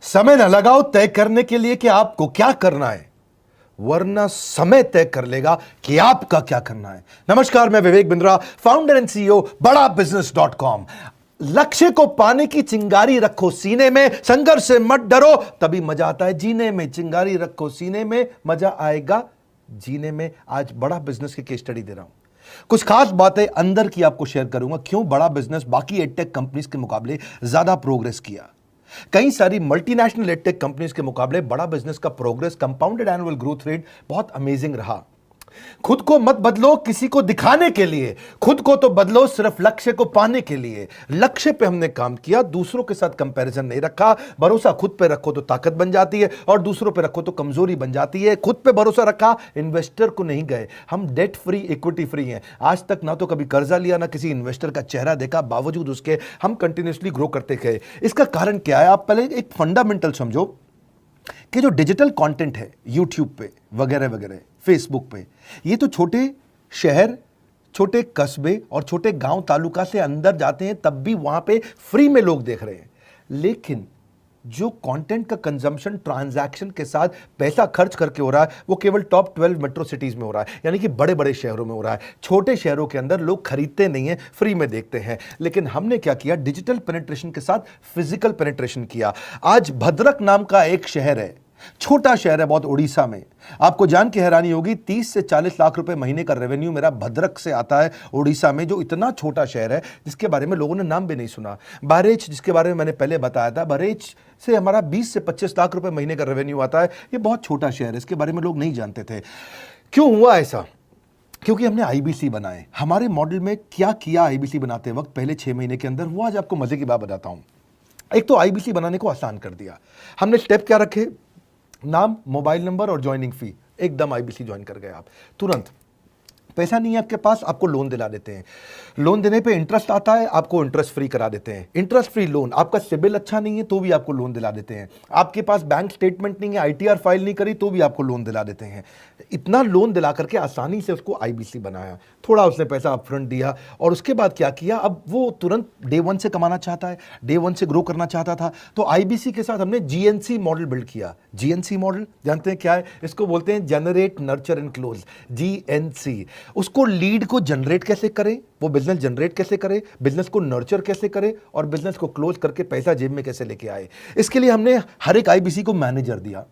समय न लगाओ तय करने के लिए कि आपको क्या करना है, वरना समय तय कर लेगा कि आपका क्या करना है। नमस्कार, मैं Vivek Bindra, founder and CEO बड़ा बिजनेस .com। लक्ष्य को पाने की चिंगारी रखो सीने में, संघर्ष से मत डरो, तभी मजा आता है जीने में। चिंगारी रखो सीने में, मजा आएगा जीने में। आज बड़ा बिजनेस की केस स्टडी दे रहा हूं, कुछ खास बातें अंदर की आपको शेयर करूंगा, क्यों बड़ा बिजनेस बाकी एडटेक कंपनीज के मुकाबले ज्यादा प्रोग्रेस किया। कई सारी मल्टीनेशनल एडटेक कंपनीज के मुकाबले बड़ा बिजनेस का progress, compounded annual growth rate बहुत अमेजिंग रहा। खुद को मत बदलो किसी को दिखाने के लिए, खुद को तो बदलो सिर्फ लक्ष्य को पाने के लिए। लक्ष्य पे हमने काम किया, दूसरों के साथ कंपैरिजन नहीं रखा। भरोसा खुद पे रखो तो ताकत बन जाती है, और दूसरों पे रखो तो कमजोरी बन जाती है। खुद पे भरोसा रखा, इन्वेस्टर को नहीं गए। हम डेट फ्री, इक्विटी फ्री हैं। आज तक ना तो कभी कर्जा लिया, ना किसी इन्वेस्टर का चेहरा देखा, बावजूद उसके हम कंटिन्यूसली ग्रो करते गए। इसका कारण क्या है? आप पहले एक फंडामेंटल समझो कि जो डिजिटल कंटेंट है यूट्यूब पे वगैरह वगैरह, फेसबुक पे, ये तो छोटे शहर, छोटे कस्बे और छोटे गांव तालुका से अंदर जाते हैं, तब भी वहां पे फ्री में लोग देख रहे हैं। लेकिन जो कंटेंट का कंजम्पशन ट्रांजैक्शन के साथ पैसा खर्च करके हो रहा है, वो केवल टॉप 12 मेट्रो सिटीज में हो रहा है, यानी कि बड़े बड़े शहरों में हो रहा है। छोटे शहरों के अंदर लोग खरीदते नहीं हैं, फ्री में देखते हैं। लेकिन हमने क्या किया? डिजिटल पेनिट्रेशन के साथ फिजिकल पेनिट्रेशन किया। आज भद्रक नाम का एक शहर है, छोटा शहर है बहुत, उड़ीसा में। आपको जान के हैरानी होगी, 30 से 40 लाख रुपए महीने का रेवेन्यू मेरा भद्रक से आता है, उड़ीसा में, जो इतना छोटा शहर है जिसके बारे में लोगों ने नाम भी नहीं सुना। बहरेच, जिसके बारे में मैंने पहले बताया था, बहरेच से हमारा 20 से 25 लाख रुपए महीने का रेवेन्यू आता है। ये बहुत छोटा शहर है, इसके बारे में लोग नहीं जानते थे। क्यों हुआ ऐसा? क्योंकि हमने आईबीसी बनाए। हमारे मॉडल में क्या किया आईबीसी बनाते वक्त पहले 6 महीने के अंदर? वो आज आपको मजे की बात बताता हूं। एक तो आईबीसी बनाने को आसान कर दिया। हमने स्टेप क्या रखे? नाम, मोबाइल नंबर और ज्वाइनिंग फी, एकदम आईबीसी ज्वाइन कर गए आप तुरंत। पैसा नहीं है आपके पास, आपको लोन दिला देते हैं। लोन देने पे इंटरेस्ट आता है, आपको इंटरेस्ट फ्री करा देते हैं। Interest free loan. आपका सिबिल अच्छा नहीं है तो भी आपको लोन दिला देते हैं। आपके पास बैंक स्टेटमेंट नहीं है, आईटीआर फाइल नहीं करी तो भी आपको लोन दिला देते हैं। इतना लोन दिला करके आसानी से उसको आईबीसी बनाया। थोड़ा उसने पैसा अपफ्रंट दिया, और उसके बाद क्या किया? अब वो तुरंत डे 1 से कमाना चाहता है, डे 1 से ग्रो करना चाहता था, तो आईबीसी के साथ हमने जीएनसी मॉडल बिल्ड किया। जीएनसी मॉडल जानते हैं क्या है? इसको बोलते हैं generate, nurture and close, GNC. उसको लीड को जनरेट कैसे करें, वो बिजनेस जनरेट कैसे करे, बिजनेस को नर्चर कैसे करे, और बिजनेस को क्लोज करके पैसा जेब में कैसे लेके आए। इसके लिए हमने हर एक आईबीसी को मैनेजर दिया।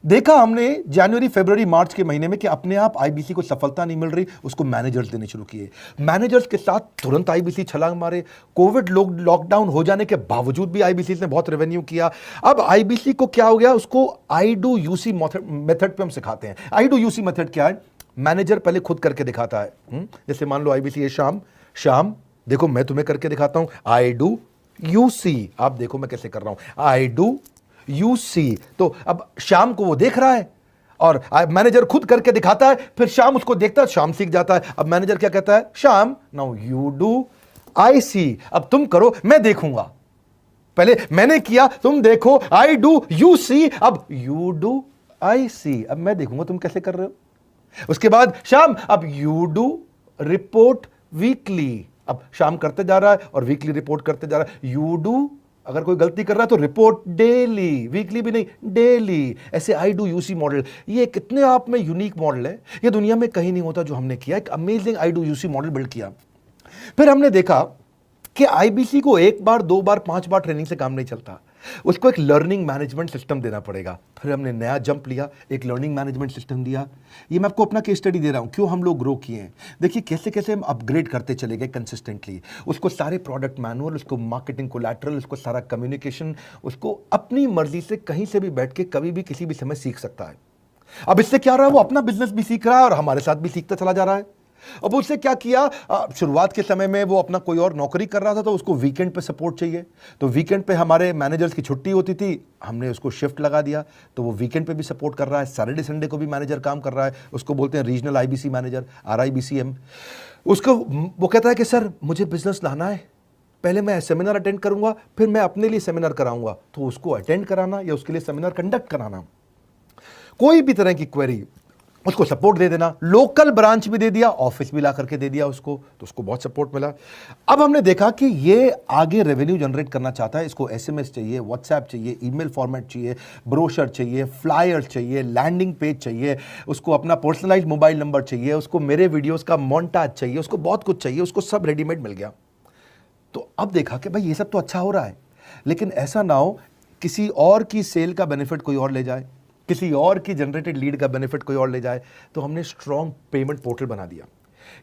देखा हमने जनवरी, फरवरी, मार्च के महीने में कि अपने आप आईबीसी को सफलता नहीं मिल रही, उसको मैनेजर्स देने शुरू किए। मैनेजर्स के साथ तुरंत आईबीसी छलांग मारे। कोविड लॉकडाउन हो जाने के बावजूद भी आईबीसी ने बहुत रेवेन्यू किया। अब आईबीसी को क्या हो गया? उसको आई डू यूसी मेथड पे हम सिखाते हैं। आई डू यूसी मेथड क्या है? मैनेजर पहले खुद करके दिखाता है। जैसे मान लो आईबीसी है, शाम देखो मैं तुम्हें करके दिखाता हूं, आई डू यू सी। आप देखो मैं कैसे कर रहा हूं, आई डू यू सी। तो अब शाम को वो देख रहा है, और मैनेजर खुद करके दिखाता है, फिर शाम उसको देखता है, शाम सीख जाता है। अब मैनेजर क्या कहता है? शाम, नाउ यू डू, आई सी। अब तुम करो, मैं देखूंगा। पहले मैंने किया, तुम देखो, आई डू यू सी, अब यू डू आई सी, अब मैं देखूंगा तुम कैसे कर रहे हो। उसके बाद शाम, अब यू डू रिपोर्ट वीकली। अब शाम करते जा रहा है और वीकली रिपोर्ट करते जा रहा है। यू डू, अगर कोई गलती कर रहा है तो रिपोर्ट डेली, वीकली भी नहीं, डेली। ऐसे आई डू यूसी मॉडल, ये कितने आप में यूनिक मॉडल है, ये दुनिया में कहीं नहीं होता जो हमने किया। एक amazing I do UC model build किया। फिर हमने देखा कि आईबीसी को 1 बार, 2 बार, 5 बार ट्रेनिंग से काम नहीं चलता, उसको एक लर्निंग मैनेजमेंट सिस्टम देना पड़ेगा। फिर हमने नया जंप लिया, एक लर्निंग मैनेजमेंट सिस्टम दिया। ये मैं आपको अपना केस स्टडी दे रहा हूं, क्यों हम लोग ग्रो किए हैं। देखिए कैसे कैसे हम अपग्रेड करते चले गए कंसिस्टेंटली। उसको सारे प्रोडक्ट मैनुअल, उसको मार्केटिंग कोलैटरल, उसको सारा कम्युनिकेशन, उसको अपनी मर्जी से कहीं से भी बैठ के कभी भी किसी भी समय सीख सकता है। अब इससे क्या रहा है? वो अपना बिजनेस भी सीख रहा है और हमारे साथ भी सीखता चला जा रहा है। अब उससे क्या किया? शुरुआत के समय में वो अपना कोई और नौकरी कर रहा था, तो उसको वीकेंड पे सपोर्ट चाहिए। तो वीकेंड पे हमारे मैनेजर्स की छुट्टी होती थी, हमने उसको शिफ्ट लगा दिया, तो वो वीकेंड पे भी सपोर्ट कर रहा है। सैटरडे संडे को भी मैनेजर काम कर रहा है, उसको बोलते हैं रीजनल आईबीसी मैनेजर, RIBCM। उसको वो कहता है कि सर मुझे बिजनेस लाना है, पहले मैं सेमिनार अटेंड करूंगा, फिर मैं अपने लिए सेमिनार कराऊंगा। तो उसको अटेंड कराना या उसके लिए सेमिनार कंडक्ट कराना, कोई भी तरह की क्वेरी, उसको सपोर्ट दे देना, लोकल ब्रांच भी दे दिया, ऑफिस भी ला करके दे दिया उसको, तो उसको बहुत सपोर्ट मिला। अब हमने देखा कि ये आगे रेवेन्यू जनरेट करना चाहता है, इसको एसएमएस चाहिए, व्हाट्सएप चाहिए, ईमेल फॉर्मेट चाहिए, ब्रोशर चाहिए, फ्लायर चाहिए, लैंडिंग पेज चाहिए, उसको अपना पर्सनलाइज्ड मोबाइल नंबर चाहिए, उसको मेरे वीडियोस का मोन्टाज चाहिए, उसको बहुत कुछ चाहिए, उसको सब रेडीमेड मिल गया। तो अब देखा कि भाई ये सब तो अच्छा हो रहा है, लेकिन ऐसा ना हो किसी और की सेल का बेनिफिट कोई और ले जाए, किसी और की जनरेटेड लीड का बेनिफिट कोई और ले जाए। तो हमने स्ट्रॉन्ग पेमेंट पोर्टल बना दिया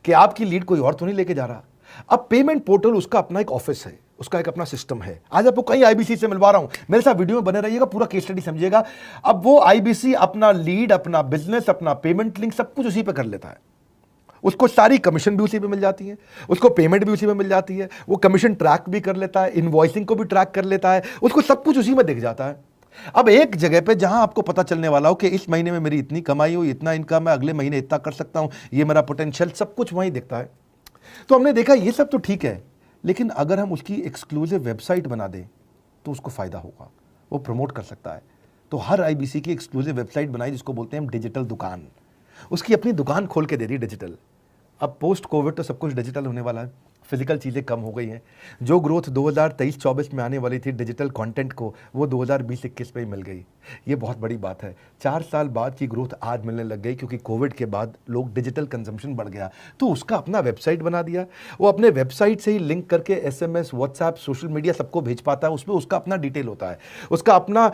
कि आपकी लीड कोई और तो नहीं लेके जा रहा। अब पेमेंट पोर्टल उसका अपना एक ऑफिस है, उसका एक अपना सिस्टम है। आज आपको कई आईबीसी से मिलवा रहा हूं, मेरे साथ वीडियो में बने रहिएगा, पूरा केस स्टडी समझिएगा। अब वो आईबीसी अपना लीड, अपना बिजनेस, अपना पेमेंट लिंक सब कुछ उसी पे कर लेता है। उसको सारी कमीशन भी उसी पे मिल जाती है, उसको पेमेंट भी उसी में मिल जाती है, वो कमीशन ट्रैक भी कर लेता है, इनवॉइसिंग को भी ट्रैक कर लेता है, उसको सब कुछ उसी में दिख जाता है। अब एक जगह पे जहां आपको पता चलने वाला हो कि इस महीने में मेरी इतनी कमाई हुई, इतना इनकम है, अगले महीने इतना कर सकता हूं, ये मेरा पोटेंशियल, सब कुछ वहीं दिखता है। तो हमने देखा ये सब तो ठीक है, लेकिन अगर हम उसकी एक्सक्लूसिव वेबसाइट बना दें तो उसको फायदा होगा, वो प्रमोट कर सकता है। तो हर आईबीसी की एक्सक्लूसिव वेबसाइट बनाई, जिसको बोलते हैं हम डिजिटल दुकान। उसकी अपनी दुकान खोल के दे दी डिजिटल। अब पोस्ट कोविड तो सब कुछ डिजिटल होने वाला है, फिजिकल चीज़ें कम हो गई हैं। जो ग्रोथ 2023-24 में आने वाली थी डिजिटल कंटेंट को, वो 2020-21 में ही मिल गई। ये बहुत बड़ी बात है। 4 साल बाद की ग्रोथ आज मिलने लग गई, क्योंकि कोविड के बाद लोग डिजिटल कंजम्पशन बढ़ गया। तो उसका अपना वेबसाइट बना दिया, वो अपने वेबसाइट से ही लिंक करके एसएमएस, व्हाट्सएप, सोशल मीडिया सबको भेज पाता है। उसमें उसका अपना डिटेल होता है, उसका अपना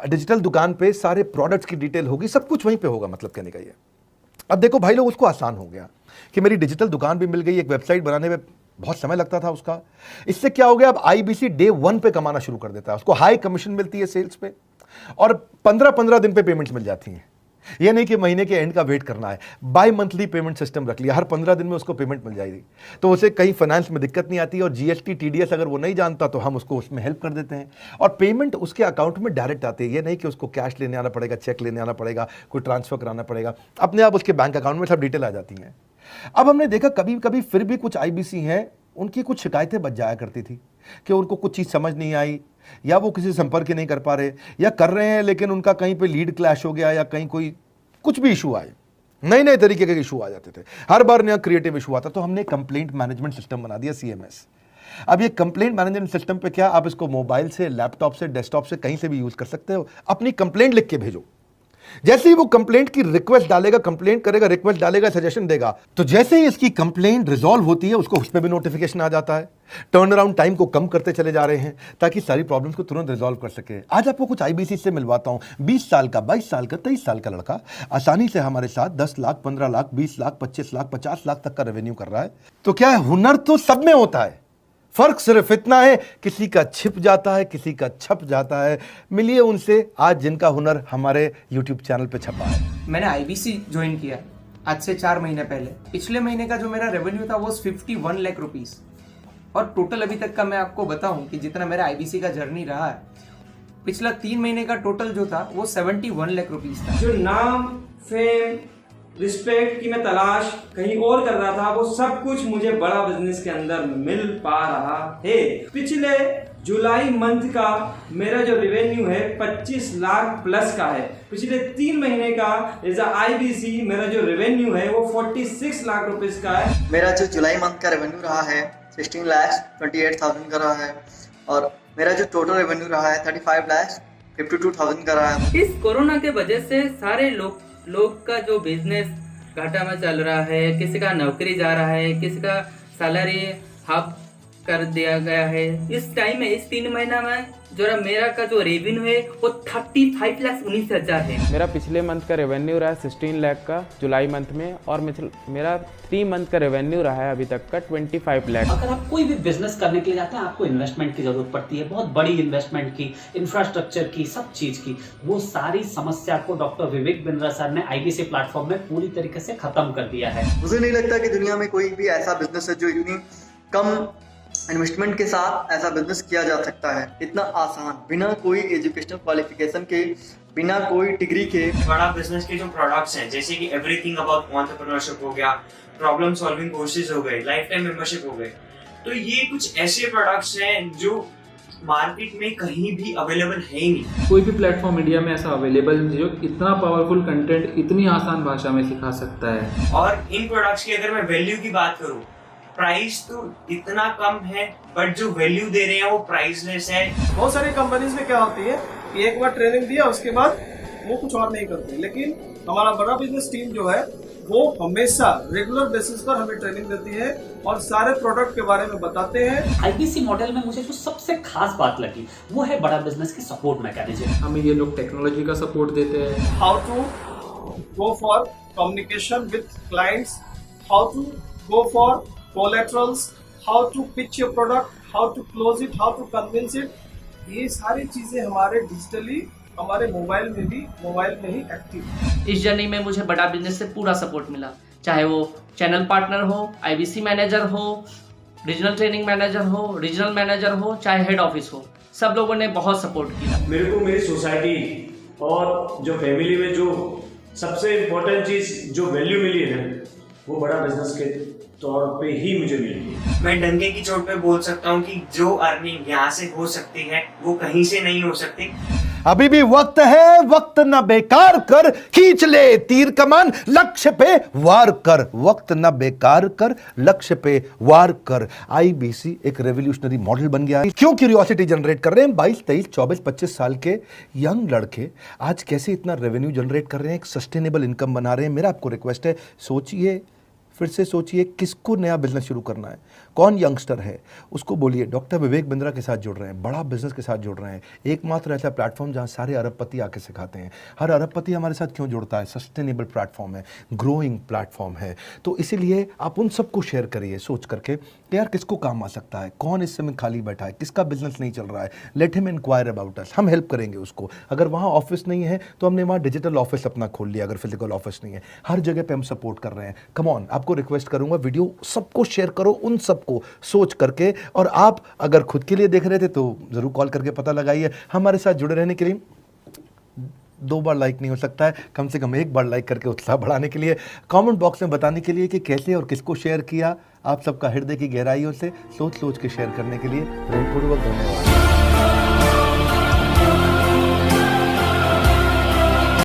डिजिटल दुकान पे सारे प्रोडक्ट्स की डिटेल होगी, सब कुछ वहीं पर होगा। मतलब कहने का ये, अब देखो भाई लोग, उसको आसान हो गया कि मेरी डिजिटल दुकान भी मिल गई। एक वेबसाइट बनाने में बहुत समय लगता था उसका। इससे क्या हो गया, अब आईबीसी डे 1 पे कमाना शुरू कर देता है। उसको हाई कमीशन मिलती है सेल्स पे, और 15-15 दिन पे पेमेंट्स मिल जाती हैं। ये नहीं कि महीने के एंड का वेट करना है, बाई मंथली पेमेंट सिस्टम रख लिया, हर 15 दिन में उसको पेमेंट मिल जाएगी। तो उसे कहीं फाइनेंस में दिक्कत नहीं आती, और जीएसटी, टीडीएस अगर वो नहीं जानता तो हम उसको उसमें हेल्प कर देते हैं, और पेमेंट उसके अकाउंट में डायरेक्ट आती है। ये नहीं कि उसको कैश लेने आना पड़ेगा, चेक लेने आना पड़ेगा, कोई ट्रांसफर कराना पड़ेगा, अपने आप उसके बैंक अकाउंट में सब डिटेल आ जाती हैं। अब हमने देखा कभी कभी फिर भी कुछ आईबीसी हैं, उनकी कुछ शिकायतें बच जाया करती थी कि उनको कुछ चीज़ समझ नहीं आई, या वो किसी संपर्क नहीं कर पा रहे, या कर रहे हैं लेकिन उनका कहीं पे लीड क्लैश हो गया, या कहीं कोई कुछ भी इशू आए, नए नए तरीके के इशू आ जाते थे, हर बार नया क्रिएटिव इशू आता। तो हमने कंप्लेंट मैनेजमेंट सिस्टम बना दिया, सीएमएस। अब ये कंप्लेंट मैनेजमेंट सिस्टम पे क्या, आप इसको मोबाइल से, लैपटॉप से, डेस्कटॉप से, कहीं से भी यूज कर सकते हो। अपनी कंप्लेंट लिख के भेजो, जैसे ही वो कंप्लेंट की रिक्वेस्ट डालेगा, कंप्लेंट करेगा, रिक्वेस्ट डालेगा, सजेशन देगा, तो जैसे ही इसकी कंप्लेंट रिजॉल्व होती है उसको उस पर भी नोटिफिकेशन आ जाता है। टर्न अराउंड टाइम को कम करते चले जा रहे हैं ताकि सारी प्रॉब्लम्स को तुरंत रिजॉल्व कर सके। आज आपको कुछ आईबीसी से मिलवाता हूं। 20 साल का, 22 साल का, 23 साल का लड़का आसानी से हमारे साथ 10 लाख, 15 लाख, 20 लाख, 25 लाख, 50 लाख तक का रेवेन्यू कर रहा है। तो क्या है, हुनर तो सब में होता है, फर्क सिर्फ इतना है किसी का छिप जाता है, किसी का छप जाता है। मिलिए उनसे आज जिनका हुनर हमारे YouTube चैनल पे छपा है। मैंने आईबीसी ज्वाइन किया आज से 4 महीने पहले। पिछले महीने का जो मेरा रेवेन्यू था वो 51 लाख रुपीस, और टोटल अभी तक का मैं आपको बताऊं कि जितना मेरा आईबीसी का जर्नी रहा है, पिछला 3 महीने का टोटल जो था वो 71 लाख रुपीस था। जो नाम, फेम, रिस्पेक्ट की मैं तलाश कहीं और कर रहा था, वो सब कुछ मुझे बड़ा बिजनेस के अंदर मिल पा रहा है। पिछले जुलाई मंथ का मेरा जो रेवेन्यू है 25 लाख प्लस का है। पिछले 3 महीने का एज आईबीसी मेरा जो रेवेन्यू है वो 46 लाख रुपीस का है। मेरा जो जुलाई मंथ का रेवेन्यू रहा है 16,28,000 का रहा है, और मेरा जो टोटल रेवेन्यू रहा है 35,52,000 का रहा है। इस कोरोना के वजह से सारे लोग का जो बिजनेस घाटा में चल रहा है, किसी का नौकरी जा रहा है, किसी का सैलरी हाफ कर दिया गया है। इस टाइम में, इस 3 महीना में जो मेरा का जो रेवेन्यू है वो 35,19,000 है। मेरा पिछले मंथ का रेवेन्यू रहा है 16 लाख का जुलाई मंथ में, और मेरा 3 मंथ का रेवेन्यू रहा है अभी तक का 25 लाख। अगर आप कोई भी बिजनेस करने के लिए जाते हैं, आपको इन्वेस्टमेंट की जरूरत पड़ती है, बहुत बड़ी इन्वेस्टमेंट की, इंफ्रास्ट्रक्चर की, सब चीज की। वो सारी समस्या को डॉक्टर विवेक बिंद्रा सर ने आईबीसी प्लेटफॉर्म में पूरी तरीके से खत्म कर दिया है। मुझे नहीं लगता कि दुनिया में कोई भी ऐसा बिजनेस है जो इतनी कम इन्वेस्टमेंट के साथ ऐसा बिजनेस किया जा सकता है, इतना आसान, बिना कोई एजुकेशनल क्वालिफिकेशन के, बिना कोई डिग्री के। बड़ा बिजनेस के जो प्रोडक्ट्स हैं, जैसे कि एवरीथिंग अबाउट एंटरप्रेन्योरशिप हो गया, प्रॉब्लम सॉल्विंग कोर्सेज हो गए, लाइफ टाइम मेंबरशिप हो गए, तो ये कुछ ऐसे प्रोडक्ट्स हैं जो मार्केट में कहीं भी अवेलेबल है ही नहीं। कोई भी प्लेटफॉर्म इंडिया में ऐसा अवेलेबल जो इतना पावरफुल कंटेंट इतनी आसान भाषा में सिखा सकता है। और इन प्रोडक्ट्स की अगर मैं वैल्यू की बात करूं, प्राइस तो इतना कम है बट जो वैल्यू दे रहे हैं वो प्राइसलेस है। बहुत सारी कंपनीज में क्या होती है कि एक बार ट्रेनिंग दिया उसके बाद वो कुछ और नहीं करते, लेकिन हमारा बड़ा बिजनेस टीम जो है वो हमेशा रेगुलर बेसिस पर हमें ट्रेनिंग देती है और सारे प्रोडक्ट के बारे में बताते हैं। आईबीसी मॉडल में मुझे जो सबसे खास बात लगी वो है बड़ा बिजनेस की सपोर्ट मैकेनिज्म। हमें ये लोग टेक्नोलॉजी का सपोर्ट देते हैं। How to go for communication with clients, how to go for collaterals, how to pitch your product, how to close it, how to convince it, ये सारी चीजें हमारे डिजिटली हमारे मोबाइल में ही एक्टिव। इस जर्नी में मुझे बड़ा बिजनेस से पूरा सपोर्ट मिला, चाहे वो चैनल पार्टनर हो, आईबीसी मैनेजर हो, रीजनल ट्रेनिंग मैनेजर हो, रीजनल मैनेजर हो, चाहे हेड ऑफिस हो, सब लोगों ने बहुत सपोर्ट किया। मेरे को मेरी सोसाइटी और जो फैमिली में जो सबसे इम्पोर्टेंट चीज जो वैल्यू मिली है ना, वो बड़ा बिजनेस के तौर पे ही मुझे मिली है। मैं डंके की चोट पे बोल सकता हूँ कि जो अर्निंग यहाँ से हो सकती है वो कहीं से नहीं हो सकती। अभी भी वक्त है, वक्त न बेकार कर, खींच ले तीर कमान, लक्ष्य पे वार कर, वक्त न बेकार कर, लक्ष्य पे वार कर। आईबीसी एक रेवोल्यूशनरी मॉडल बन गया है। क्यों क्यूरियोसिटी जनरेट कर रहे हैं 22, 23, 24, 25 साल के यंग लड़के आज कैसे इतना रेवेन्यू जनरेट कर रहे हैं, एक सस्टेनेबल इनकम बना रहे हैं। मेरा आपको रिक्वेस्ट है, सोचिए, फिर से सोचिए, किसको नया बिजनेस शुरू करना है, कौन यंगस्टर है, उसको बोलिए डॉक्टर विवेक बिंद्रा के साथ जुड़ रहे हैं, बड़ा बिजनेस के साथ जुड़ रहे हैं। एकमात्र ऐसा प्लेटफॉर्म जहां सारे अरबपति आके सिखाते हैं। हर अरबपति हमारे साथ क्यों जुड़ता है? सस्टेनेबल प्लेटफॉर्म है, ग्रोइंग प्लेटफॉर्म है। तो इसीलिए आप उन सबको शेयर करिए सोच करके कि यार किसको काम आ सकता है, कौन इस समय खाली बैठा है, किसका बिजनेस नहीं चल रहा है, let him inquire about us, हम हेल्प करेंगे उसको। अगर वहाँ ऑफिस नहीं है तो हमने वहाँ डिजिटल ऑफिस अपना खोल लिया, अगर फिजिकल ऑफिस नहीं है, हर जगह पे हम सपोर्ट कर रहे हैं। कम ऑन, आपको रिक्वेस्ट करूंगा वीडियो सबको शेयर करो, उन सबको सोच करके। और आप अगर खुद के लिए देख रहे थे तो जरूर कॉल करके पता लगाइए। हमारे साथ जुड़े रहने के लिए 2 बार लाइक नहीं हो सकता है, कम से कम 1 बार लाइक करके उत्साह बढ़ाने के लिए, कमेंट बॉक्स में बताने के लिए कि कैसे और किसको शेयर किया। आप सबका हृदय की गहराइयों से सोच सोच के शेयर करने के लिए प्रेमपूर्वक धन्यवाद।